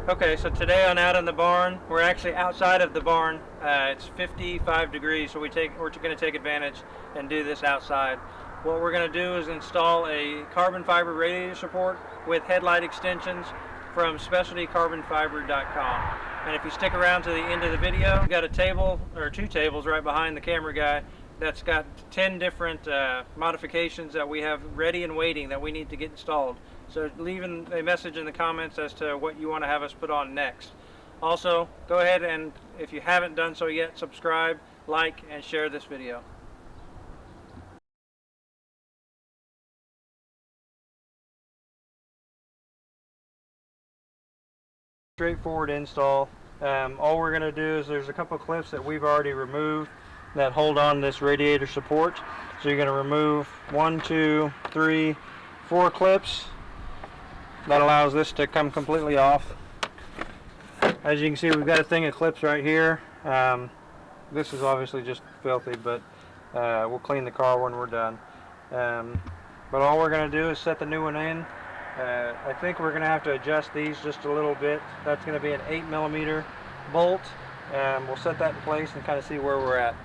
Okay, so today on Out in the Barn, we're actually outside of the barn. It's 55 degrees, so we're going to take advantage and do this outside. What we're going to do is install a carbon fiber radiator support with headlight extensions from specialtycarbonfiber.com. And if you stick around to the end of the video, we've got a table, or two tables right behind the camera guy, that's got 10 different modifications that we have ready and waiting that we need to get installed. So leave a message in the comments as to what you want to have us put on next. Also, go ahead and, if you haven't done so yet, subscribe, like, and share this video. Straightforward install. All we're going to do is there's a couple clips that we've already removed that hold on this radiator support. So you're going to remove 1, 2, 3, 4 clips. That allows this to come completely off. As you can see, we've got a thing of clips right here. This is obviously just filthy, but we'll clean the car when we're done. But all we're going to do is set the new one in. I think we're going to have to adjust these just a little bit. That's going to be an 8mm bolt. We'll set that in place and kind of see where we're at.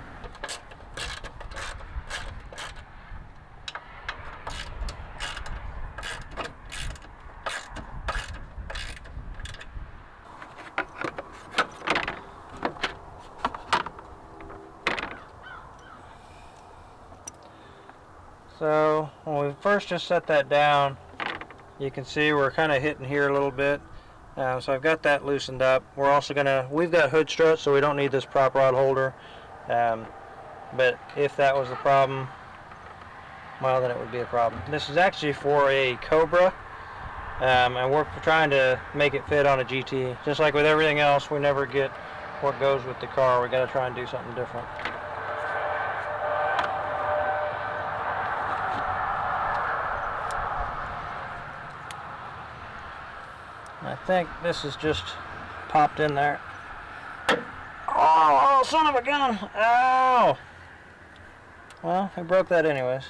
So when we first just set that down, you can see we're kind of hitting here a little bit. So I've got that loosened up. We're also we've got hood struts, so we don't need this prop rod holder. But if that was the problem, well, then it would be a problem. This is actually for a Cobra, and we're trying to make it fit on a GT. Just like with everything else, we never get what goes with the car. We got to try and do something different. I think this is just popped in there. Oh, son of a gun! Ow! Well, I broke that anyways.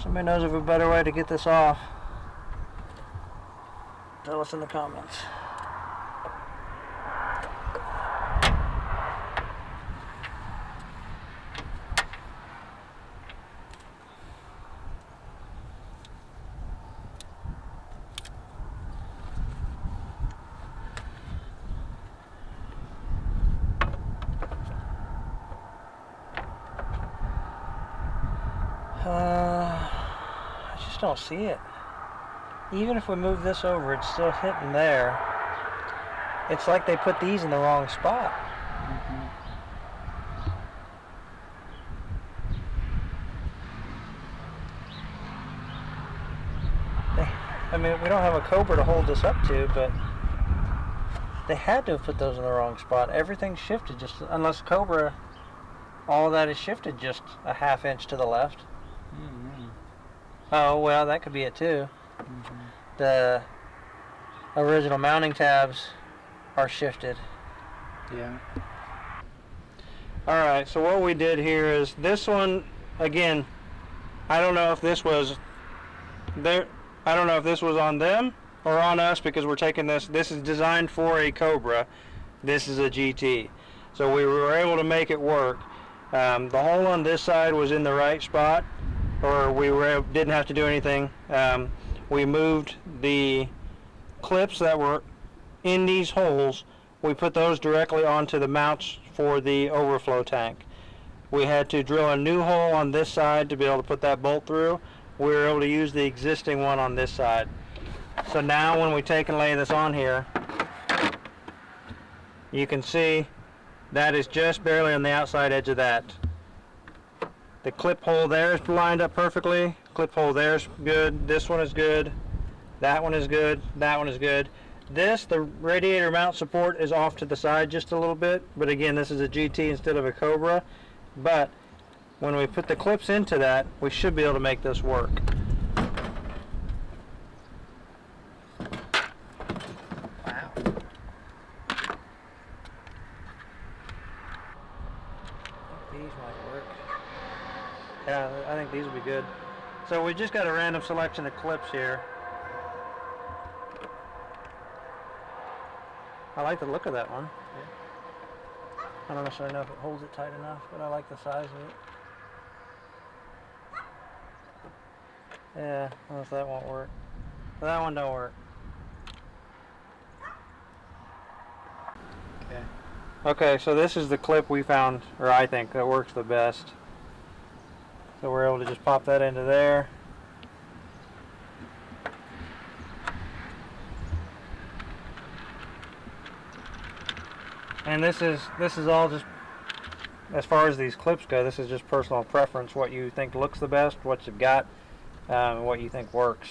Somebody knows of a better way to get this off. Tell us in the comments. I just don't see it. Even if we move this over, it's still hitting there. It's like they put these in the wrong spot. I mean, we don't have a Cobra to hold this up to, but they had to have put those in the wrong spot. Everything's shifted, just unless Cobra, all of that is shifted just a ½ inch to the left. Oh, well, that could be it too. The original mounting tabs are shifted. Yeah. Alright, so what we did here is this one, again, I don't know if this was there. I don't know if this was on them or on us, because we're taking this. This is designed for a Cobra. This is a GT. So we were able to make it work. The hole on this side was in the right spot, or didn't have to do anything. We moved the clips that were in these holes. We put those directly onto the mounts for the overflow tank. We had to drill a new hole on this side to be able to put that bolt through. We were able to use the existing one on this side. So now when we take and lay this on here, you can see that is just barely on the outside edge of that. The clip hole there is lined up perfectly. Clip hole there is good. This one is good. That one is good. That one is good. The radiator mount support is off to the side just a little bit, but again, this is a GT instead of a Cobra. But when we put the clips into that, we should be able to make this work. Wow. These might work. Yeah, I think these will be good. So we just got a random selection of clips here. I like the look of that one. Yeah. I don't necessarily know if it holds it tight enough, but I like the size of it. Yeah, I don't know if that won't work. But that one don't work. Okay. Okay, so this is the clip we found, or I think, that works the best. So we're able to just pop that into there. And this is all just, as far as these clips go, this is just personal preference, what you think looks the best, what you've got, and what you think works.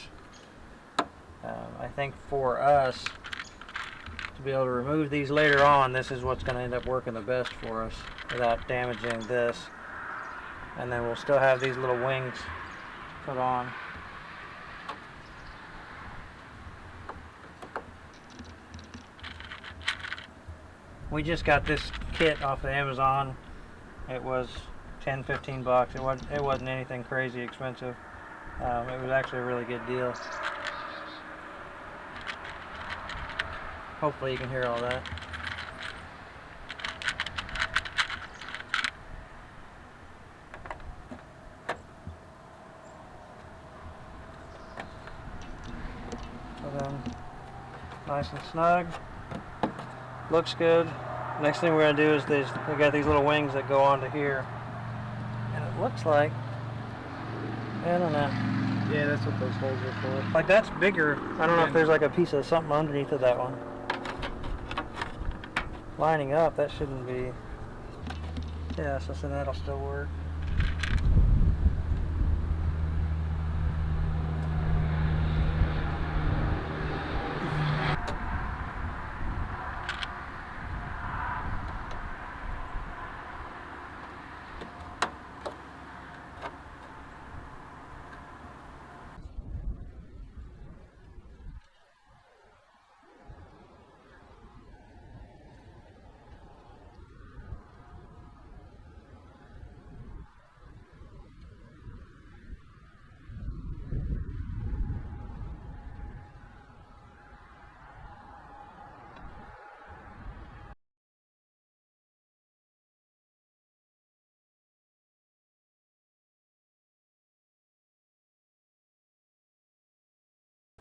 I think for us to be able to remove these later on, this is what's going to end up working the best for us without damaging this. And then we'll still have these little wings put on. We just got this kit off of Amazon. It was 10-15 bucks. It wasn't anything crazy expensive. It was actually a really good deal. Hopefully you can hear all that. So then, nice and snug. Looks good. Next thing we're going to do is we got these little wings that go onto here. And it looks like, I don't know. Yeah, that's what those holes are for. Like that's bigger. I don't know if there's like a piece of something underneath of that one. Lining up, that shouldn't be. Yeah, so that'll still work.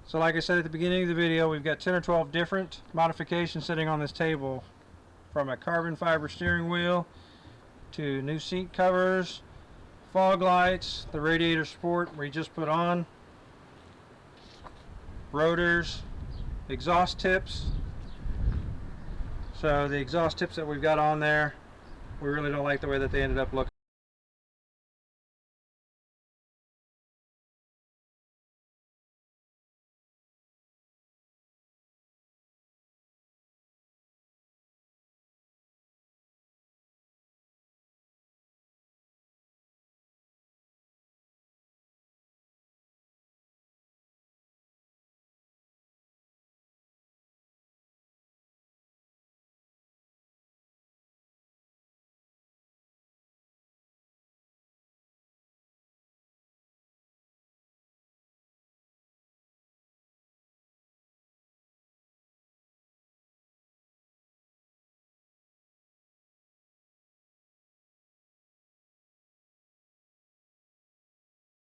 So like I said at the beginning of the video, we've got 10 or 12 different modifications sitting on this table. From a carbon fiber steering wheel, to new seat covers, fog lights, the radiator sport we just put on, rotors, exhaust tips. So the exhaust tips that we've got on there, we really don't like the way that they ended up looking.